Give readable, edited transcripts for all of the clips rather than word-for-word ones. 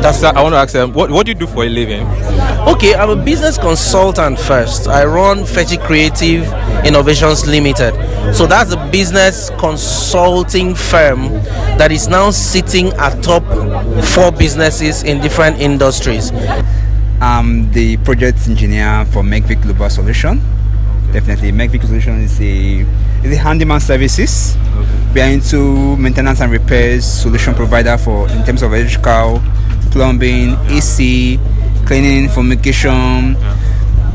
Sir, I want to ask what do you do for a living? Okay, I'm a business consultant first. I run Fetchy Creative Innovations Limited. So that's a business consulting firm that is now sitting atop 4 businesses in different industries. I'm the project engineer for MakeVic Global Solution. Definitely, MakeVic Solution is a handyman services. We are into maintenance and repairs solution provider for in terms of electrical, plumbing, AC, cleaning, fumigation,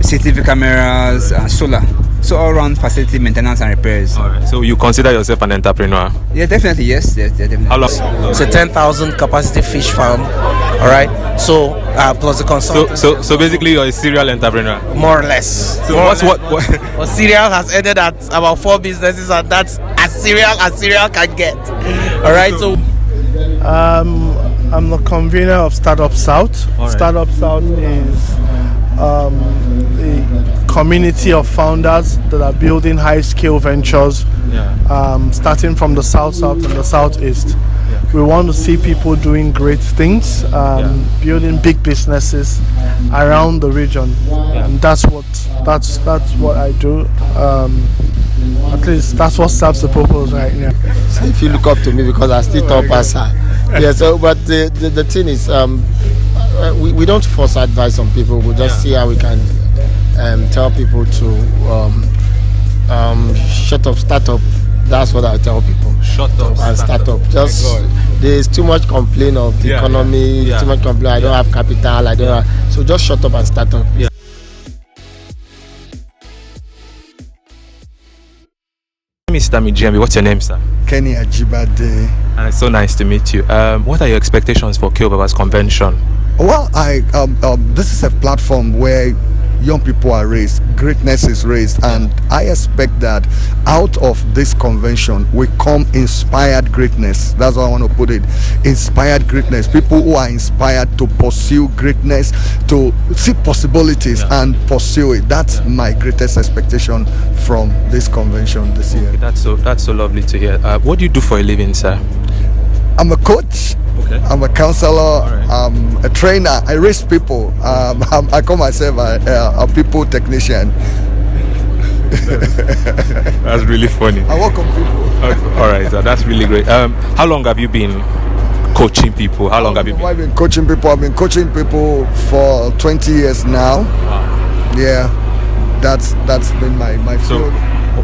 CCTV cameras, and solar. So all around facility maintenance and repairs. All right. So you consider yourself an entrepreneur? Yeah, definitely. Yes, definitely. How long? It's a 10,000 capacity fish farm. All right. So plus the consultant. So basically, you're a serial entrepreneur. More or less. So what? Well, serial has ended at about 4 businesses, and that's as serial can get. All right. So I'm the convener of Startup South. Right. Startup South is a community of founders that are building high-scale ventures, starting from the south and the southeast. We want to see people doing great things, building big businesses around the region, and that's what I do. At least that's what serves the purpose right now. So if you look up to me because I still top passer. Yeah. So, but the thing is, we don't force advice on people. We just see how we can tell people to shut up, start up. That's what I tell people. Shut up and start up. Just there's too much complaint of the economy. Too much complaint. I don't have capital. I don't have, so just shut up and start up. Yeah. Mr. Mijembi, what's your name, sir? Kenny Ajibade. And it's so nice to meet you. What are your expectations for KOBABA's convention? Well, this is a platform where young people are raised, greatness is raised, and I expect that out of this convention will come inspired greatness. That's how I want to put it. Inspired greatness. People who are inspired to pursue greatness, to see possibilities and pursue it. That's my greatest expectation from this convention this year. Okay, that's so lovely to hear. What do you do for a living, sir? I'm a coach. Okay. I'm a counselor. Right. I'm a trainer. I raise people. I call myself a people technician. That's really funny. I work on people. All right, so that's really great. How long have you been coaching people? How long have you been? I've been coaching people. I've been coaching people for 20 years now. Wow. Yeah, that's been my field.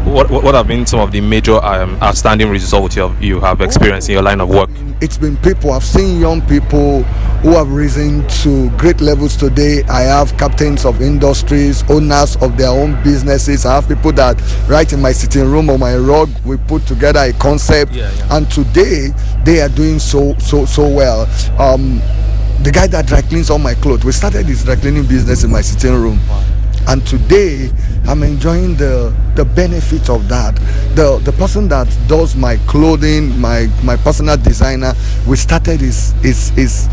What have been some of the major outstanding results you have experienced in your line of work? It's been people. I've seen young people who have risen to great levels today. I have captains of industries, owners of their own businesses. I have people that right in my sitting room or my rug, we put together a concept, and today they are doing so well. The guy that dry cleans all my clothes, we started this dry cleaning business in my sitting room. Wow. And today I'm enjoying the benefit of that. The person that does my clothing, my personal designer, we started his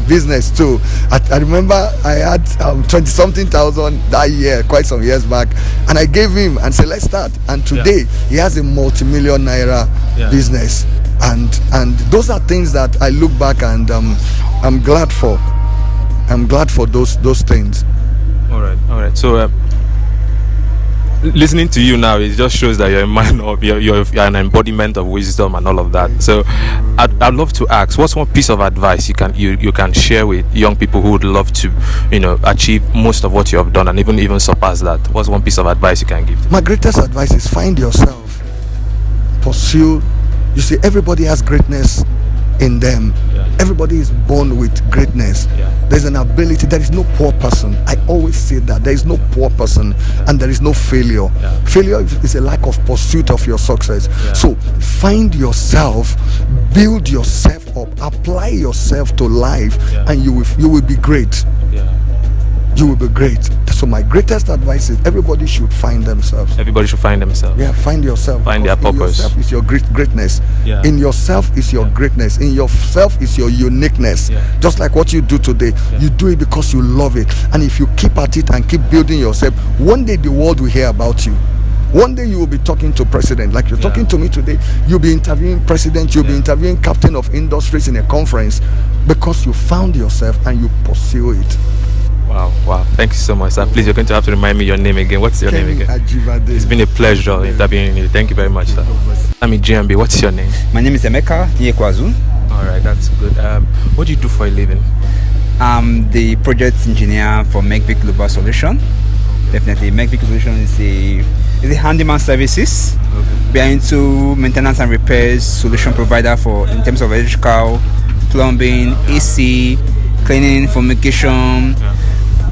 business too. I remember I had 20-something thousand that year, quite some years back, and I gave him and said, let's start. And today he has a multi-million naira business, and those are things that I look back and I'm glad for. I'm glad for those things. All right. So listening to you now, it just shows that you're a man of you're an embodiment of wisdom and all of that. So I'd love to ask, what's one piece of advice you can share with young people who would love to achieve most of what you have done and even surpass that? What's one piece of advice you can give? My greatest advice is find yourself, pursue. You see, everybody has greatness in them. Everybody is born with greatness. There's an ability. There is no poor person. I always say that there is no poor person and there is no failure. Failure is a lack of pursuit of your success. So find yourself, build yourself up, apply yourself to life, and you will be great. You will be great. So my greatest advice is everybody should find themselves. Everybody should find themselves. Yeah, find yourself. Find their purpose. In yourself is your greatness. In yourself is your greatness. In yourself is your uniqueness. Just like what you do today, you do it because you love it. And if you keep at it and keep building yourself, one day the world will hear about you. One day you will be talking to president, like you're talking to me today. You'll be interviewing president, you'll be interviewing captain of industries in a conference, because you found yourself and you pursue it. Wow. Thank you so much, sir. Please, you're going to have to remind me your name again. What's your name again? Ajivade. It's been a pleasure interviewing you. Thank you very much, sir. I'm GMB. What's your name? My name is Emeka Nyekwazu. All right, that's good. What do you do for a living? I'm the project engineer for MakeVic Global Solution. Definitely, MakeVic Solution is a handyman services. We are into maintenance and repairs solution provider for in terms of electrical, plumbing, AC, cleaning, fumigation,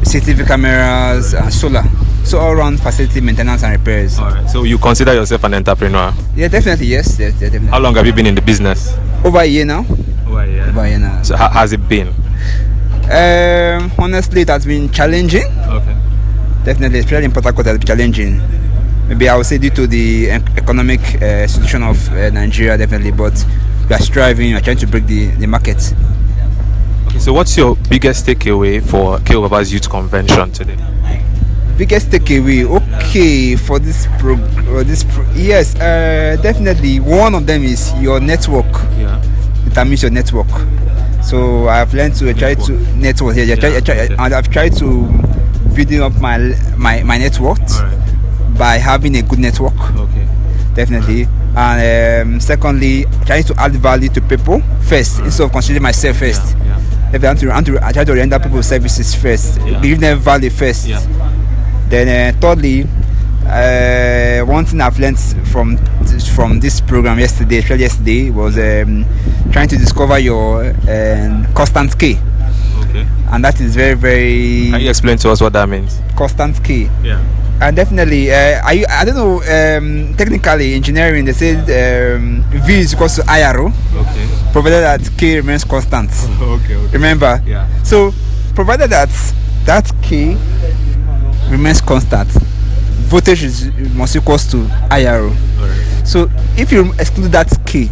CCTV cameras, and solar. So all around facility maintenance and repairs. All right. So you consider yourself an entrepreneur? Yeah, definitely. Yes, definitely. How long have you been in the business? Over a year now. Over a year now. So how has it been? Honestly, it has been challenging. Okay. Definitely, especially in Port Harcourt, it has been challenging. Maybe I would say due to the economic situation of Nigeria, definitely. But we are striving. We are trying to break the market. Okay. So what's your biggest takeaway for KOBABA's Youth Convention today? Biggest takeaway, okay, for this yes, definitely. One of them is your network. Yeah. Determines your network. So I've learned to try to network. And I've tried to building up my network by having a good network. Okay. Definitely. And secondly, trying to add value to people first instead of considering myself first. If I try to render people services first, give them value first. Then thirdly, one thing I've learned from this program yesterday was trying to discover your constant K. Okay. And that is very, very. Can you explain to us what that means? Constant K. Yeah. And definitely, I don't know. Technically, engineering they say V is equal to IRO. Okay. Provided that K remains constant. Okay. Remember. Yeah. So, provided that K remains constant, voltage must equals to IRO. Right. So if you exclude that K,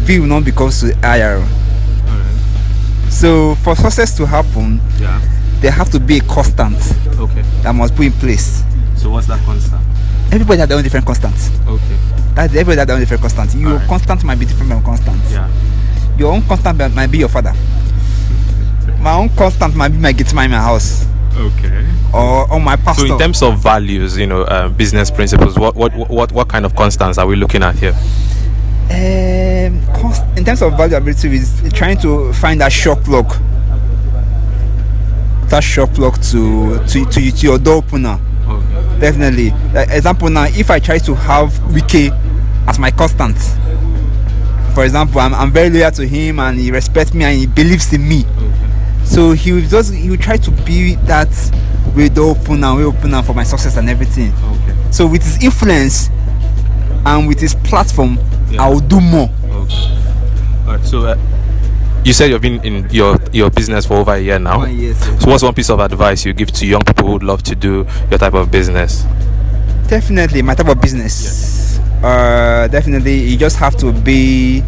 V will not become to IRO. Right. So for success to happen, there have to be a constant that must be in place. So what's that constant? Everybody has their own different constants. Okay. Everybody has their own different constants. Your constant might be different from constant. Yeah. Your own constant might be your father. My own constant might be my guitar in my house. Okay. Or my pastor. So in terms of values, business principles, what kind of constants are we looking at here? In terms of valuability, is trying to find that shock plug. That shock plug to your door opener. Okay. Definitely. Example now, if I try to have Wiki as my constant, for example, I'm very loyal to him and he respects me and he believes in me. Okay. So he will try to be that way opener for my success and everything. Okay. So with his influence and with his platform, I will do more. Okay. All right. So you said you've been in your business for over a year now. Yes. So what's one piece of advice you give to young people who would love to do your type of business? Definitely my type of business. Yeah. Definitely you just have to be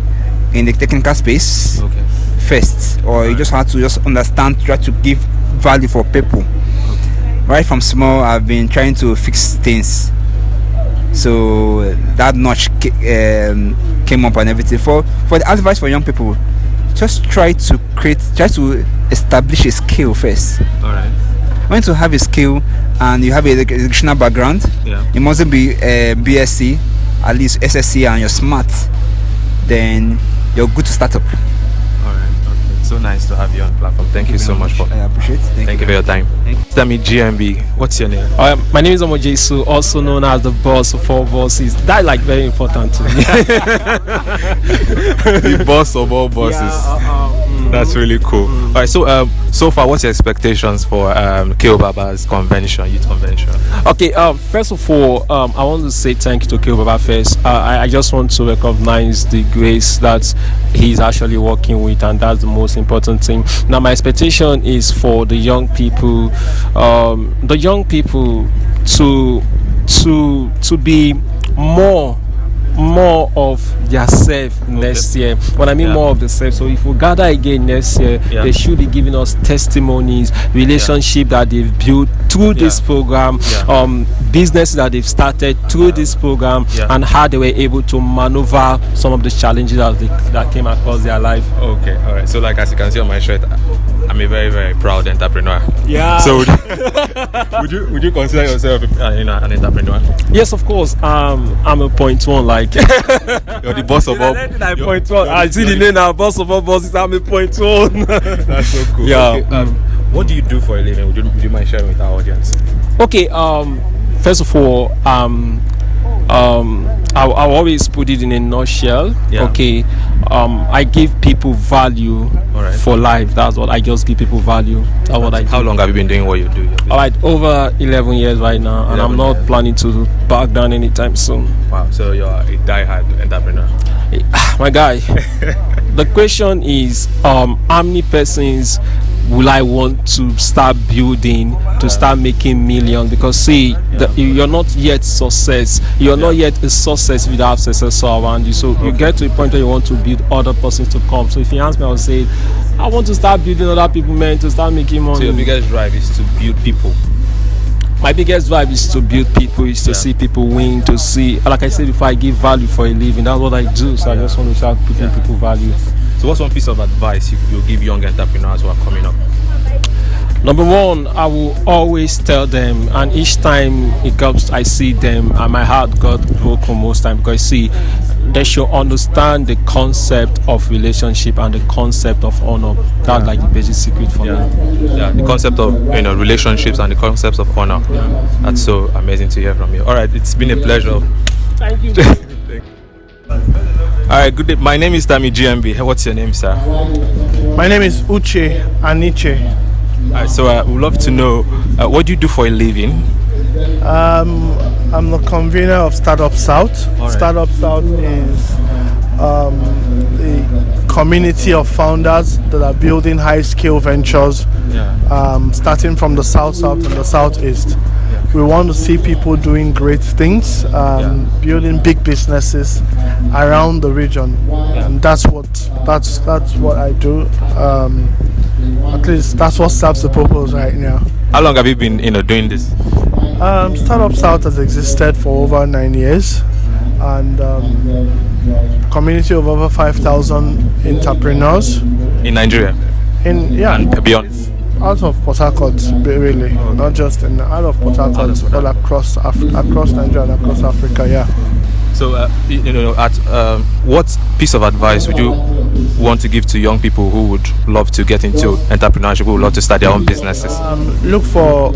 in the technical space. Okay. First, or you just have to understand, try to give value for people. Okay. Right from small, I've been trying to fix things. So that notch came up and everything. For the advice for young people, just try to establish a skill first. All right. When to have a skill and you have an educational background, it mustn't be BSc, at least SSC, and you're smart. Then you're good to start up. So nice to have you on the platform. Thank you so much. I appreciate it. Thank you for your time. Tell me, GMB, what's your name? My name is Omojesu, also known as the boss of all bosses. That's very important to me. The boss of all bosses. That's really cool. All right, so far, what's your expectations for KOBABA's convention, youth convention? Okay, first of all, I want to say thank you to KOBABA first. I just want to recognize the grace that he's actually working with, and that's the most important thing. Now, my expectation is for the young people, to be more more of their self next year. When I mean more of the self, so if we gather again next year, they should be giving us testimonies, relationship that they've built through this program, business that they've started through this program, and how they were able to maneuver some of the challenges that came across their life. Okay, all right. So, like as you can see on my shirt, I'm a very, very proud entrepreneur. Yeah. So, would you consider yourself an entrepreneur? Yes, of course. I'm a point one. Like you're the boss of all. Point one. I see the name now. Boss of all bosses. I'm a point one. That's so cool. Yeah. Okay, what do you do for a living? Would you mind sharing with our audience? Okay. First of all, I'll always put it in a nutshell. Okay. I give people value for life. That's what I just give people value. That's what I do. How long have you been doing what you do? All right, over 11 years right now, and I'm not planning to back down anytime soon. Wow, so you're a die-hard entrepreneur. My guy, the question is, how many persons will I want to start building to start making millions? Because see, you're not yet success. You're not yet a success if you don't have successor around you. So you get to a point where you want to build other persons to come. So if you ask me, I would say, I want to start building other people, man, to start making money. So your biggest drive is to build people. My biggest drive is to build people, is to see people win, to see, like I said before, I give value for a living. That's what I do. So I just want to start putting people value. So what's one piece of advice you'll give young entrepreneurs who are coming up? Number one, I will always tell them, and each time it comes, I see them, and my heart got broken most time, because see, they should understand the concept of relationship and the concept of honor. That's like the basic secret for me. Yeah, the concept of relationships and the concepts of honor. That's so amazing to hear from you. All right, it's been a pleasure. Thank you. All right, good day. My name is Tami GMB. What's your name, sir? My name is Uche Aniche. All right, so we'd love to know what do you do for a living? I'm the convener of Startup South. Right. Startup South is a community of founders that are building high-scale ventures, starting from the South and the Southeast. We want to see people doing great things, building big businesses around the region, and that's what I do. At least that's what serves the purpose right now. How long have you been doing this? Startup South has existed for over 9 years, and community of over 5,000 entrepreneurs in Nigeria. And beyond. Out of Port Harcourt, really, not just out of Port Harcourt, but across Nigeria and across Africa. Yeah. So, what piece of advice would you want to give to young people who would love to get into entrepreneurship, who would love to start their own businesses? Look for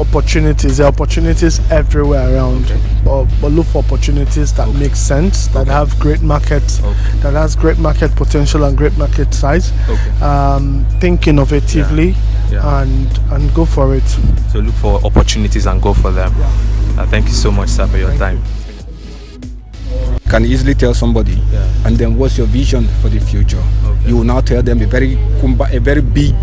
opportunities. There are opportunities everywhere around, but look for opportunities that make sense, that have great market, that has great market potential and great market size. Think innovatively and go for it. So look for opportunities and go for them. Thank you so much, sir, for your time. Can easily tell somebody, and then what's your vision for the future? You will now tell them a very big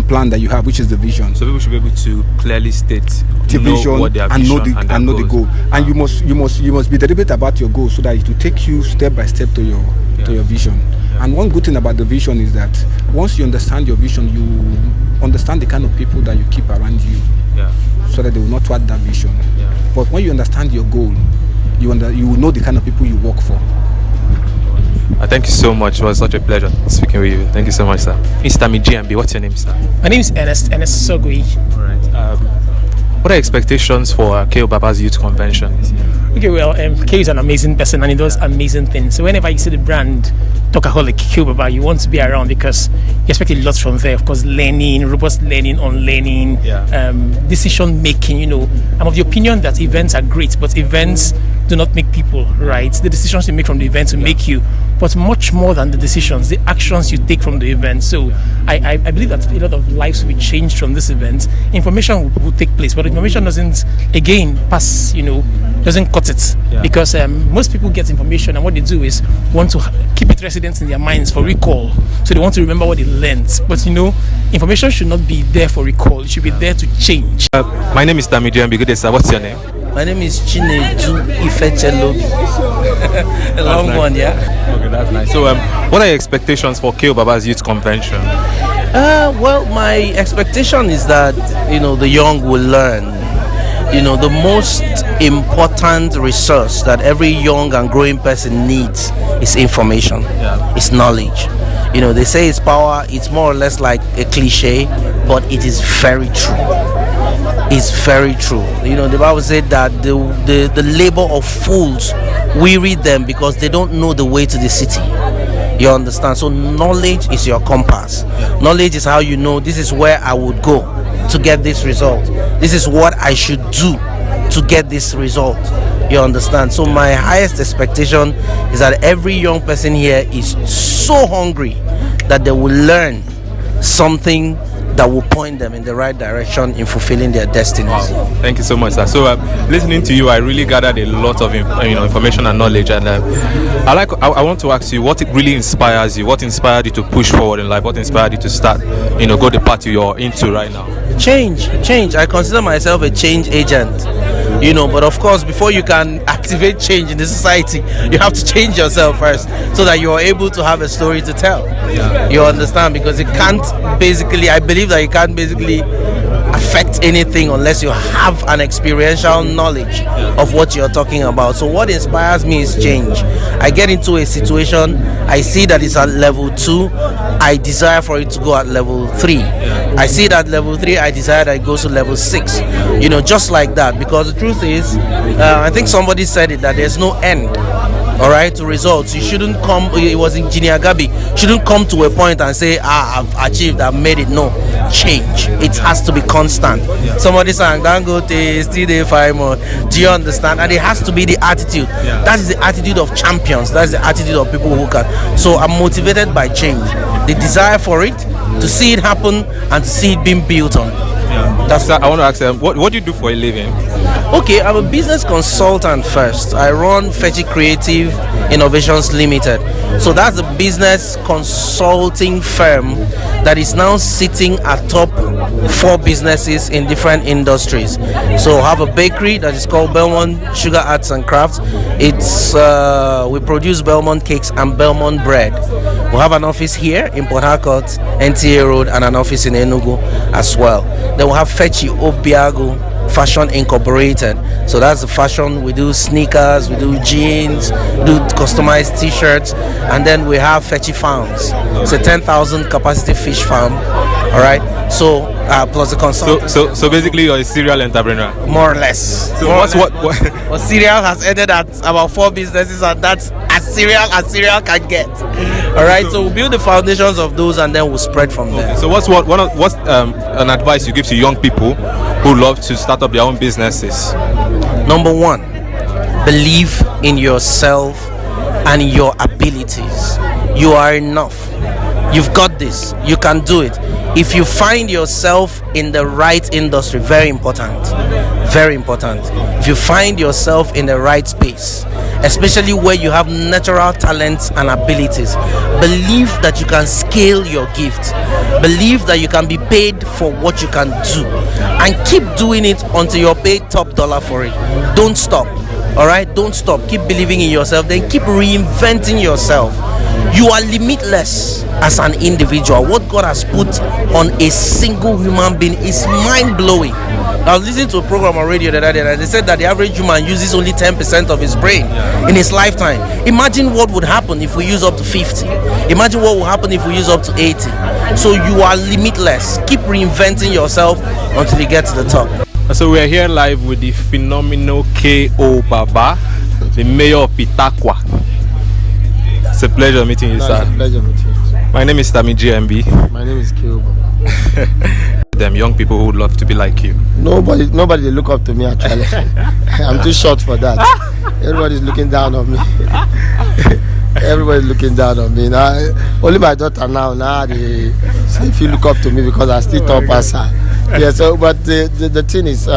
plan that you have, which is the vision. So people should be able to clearly state the vision what their and vision know the goal. And you must be deliberate about your goal, so that it will take you step by step to your vision. And one good thing about the vision is that once you understand your vision, you understand the kind of people that you keep around you, so that they will not thwart that vision. But when you understand your goal, you will know the kind of people you work for. Thank you so much. It was such a pleasure speaking with you. Thank you so much, sir. Mr. GMB, what's your name, sir? My name is Ernest Sogui. All right. What are expectations for KOBABA's Youth Convention this year? Okay, well, K is an amazing person and he does amazing things. So whenever you see the brand Talkaholic KOBABA, you want to be around because you expect a lot from there. Of course, learning, robust learning, unlearning, decision making. I'm of the opinion that events are great, but events do not make people, right? The decisions you make from the event will make you, but much more than the decisions, the actions you take from the event. So I believe that a lot of lives will be changed from this event. Information will take place, but information doesn't, again, pass, doesn't cut it. Because most people get information and what they do is want to keep it resident in their minds for recall. So they want to remember what they learned. But information should not be there for recall. It should be there to change. My name is Tami GMB. Good day, sir. What's your name? My name is Chinedu Ifechelobi. A long nice. one, yeah. Okay, that's nice. So, what are your expectations for KOBABA's Youth Convention? Well, my expectation is that the young will learn. The most important resource that every young and growing person needs is information. Yeah. It's knowledge. They say it's power. It's more or less like a cliche, but it is very true. It's very true. The Bible said that the labor of fools weary them because they don't know the way to the city. You understand? So knowledge is your compass. Knowledge is how you know this is where I would go to get this result. This is what I should do to get this result. You understand? So my highest expectation is that every young person here is so hungry that they will learn something that will point them in the right direction in fulfilling their destinies. Wow. Thank you so much, sir. So, listening to you, I really gathered a lot of information and knowledge. And I want to ask you, what really inspires you? What inspired you to push forward in life? What inspired you to start, go the path you're into right now? Change. I consider myself a change agent. But of course, before you can activate change in the society, you have to change yourself first, so that you are able to have a story to tell. Yeah. You understand? Because I believe that you can't basically affect anything unless you have an experiential knowledge of what you're talking about. So what inspires me is change. I get into a situation, I see that it's at level 2, I desire for it to go at level 3. I see that level 3, I desire that it goes to level 6. Just like that. Because the truth is, I think somebody said it, that there's no end, all right, to results. You shouldn't come, it was Engineer Gabi, shouldn't come to a point and say, I've achieved, I've made it. No, change. It has to be constant. Somebody sang, don't go to still day 5 more. Do you understand? And it has to be the attitude. That is the attitude of champions. That's the attitude of people who can. So I'm motivated by change, the desire for it, to see it happen and to see it being built on. I want to ask them, what do you do for a living? Okay, I'm a business consultant first. I run Fetchy Creative Innovations Limited. So that's a business consulting firm that is now sitting atop 4 businesses in different industries. So I have a bakery that is called Belmont Sugar Arts and Crafts. We produce Belmont cakes and Belmont bread. We have an office here in Port Harcourt, NTA Road, and an office in Enugu as well. Then we have Fetchy Obiago Fashion Incorporated. So that's the fashion. We do sneakers, we do jeans, do customized t-shirts, and then we have Fetchy Farms. It's a 10,000 capacity fish farm. All right. So plus the consultant. So basically, you're a serial entrepreneur. More or less. So what serial has ended at about 4 businesses, and that's as serial can get. All right. So we'll build the foundations of those, and then we'll spread from there. So what's an advice you give to young people who love to start up their own businesses? Number 1, believe in yourself and your abilities. You are enough. You've got this. You can do it. If you find yourself in the right industry, very important. Very important. If you find yourself in the right space, especially where you have natural talents and abilities, believe that you can scale your gift. Believe that you can be paid for what you can do, and keep doing it until you're paid top dollar for it. Don't stop. All right, don't stop. Keep believing in yourself, then keep reinventing yourself. You are limitless as an individual. What God has put on a single human being is mind-blowing. I was listening to a program on radio the other day, and they said that the average human uses only 10% of his brain in his lifetime. Imagine what would happen if we use up to 50. Imagine what will happen if we use up to 80. So you are limitless. Keep reinventing yourself until you get to the top. So we're here live with the phenomenal KOBABA, the mayor of Pitakwa. It's a pleasure meeting you, sir. Pleasure meeting you. My name is Tami GMB. My name is KOBABA. Them young people who would love to be like you. Nobody they look up to me actually. I'm too short for that. Everybody's looking down on me. Everybody's looking down on me. Now, only my daughter now they say if you look up to me because I still top as her. Yeah, so but the thing is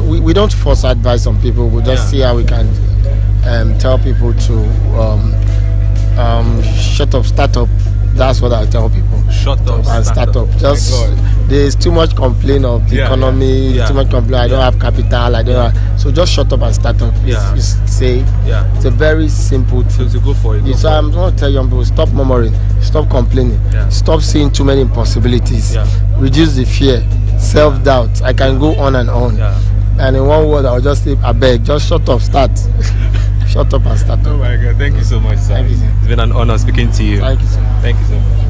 we don't force advice on people. We just see how we can tell people to shut up, start up, That's what I tell people. Shut up and start up. Just there's too much complaint of the economy. Too much complaint. I don't have capital. I don't have, so just shut up and start up. It's a very simple thing. So go for it. So I'm going to tell young people, stop murmuring, stop complaining, stop seeing too many impossibilities, reduce the fear, self-doubt. I can go on and on. And in one word, I'll just say, I beg, just shut up, start. Shut up and start up. Oh my God, thank you so much, sir. Thank you, sir. It's been an honor speaking to you. Thank you, sir. Thank you so much.